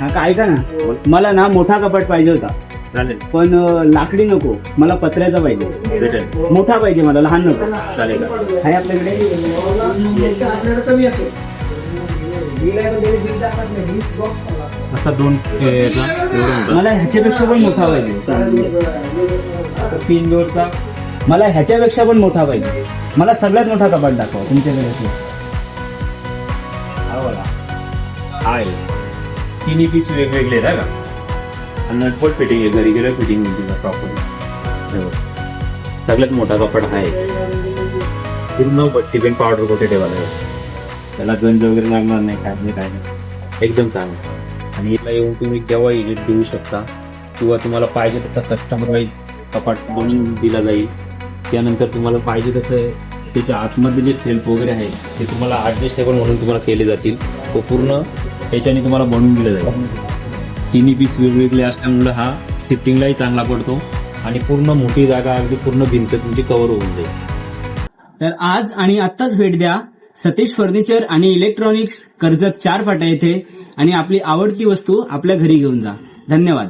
का ऐका ना, मला ना मोठा कपाट पाहिजे होता. चालेल. पण लाकडी नको, मला पत्र्याचा पाहिजे. भेटेल. मोठा पाहिजे मला, लहान नको. चालेल. आहे आपल्याकडे? असा 2 मला ह्याच्यापेक्षा पण मोठा पाहिजे. 3 डोअरचा. मला ह्याच्यापेक्षा पण मोठा पाहिजे. मला सगळ्यात मोठा कपाट दाखवा तुमच्याकडे. आहे 3 पीस वेगवेगळे आहे का. नटबोल्ट फिटिंग आहे, घरी गेलं फिटिंग होईल प्रॉपर. सगळ्यात मोठा कपाट आहे. पूर्ण बट्टी पेन पावडर कोटे ठेवायला आहे. त्याला गंज वगैरे लागणार नाही, काय नाही. एकदम चांगलं. आणि याला येऊन तुम्ही केव्हा एडिट देऊ शकता, किंवा तुम्हाला पाहिजे तसा कस्टमर वाईज कपाट बनवून दिला जाईल. त्यानंतर तुम्हाला पाहिजे तसं त्याच्या आतमध्ये जे सेल्फ वगैरे आहे ते तुम्हाला ॲडजस्टेबल म्हणून तुम्हाला केले जातील. तो पूर्ण याच्याने तुम्हाला बनवून दिला जाईल. 3 पीस वेगवेगळे असल्यामुळे हा शिफ्टिंगलाही चांगला पडतो आणि पूर्ण मोठी जागा, अगदी पूर्ण भिंत तुमची कव्हर होऊन जाईल. तर आज आणि आत्ताच भेट द्या सतीश फर्निचर आणि इलेक्ट्रॉनिक्स, कर्जत 4 फाटा येथे, आणि आपली आवडती वस्तू आपल्या घरी घेऊन जा. धन्यवाद.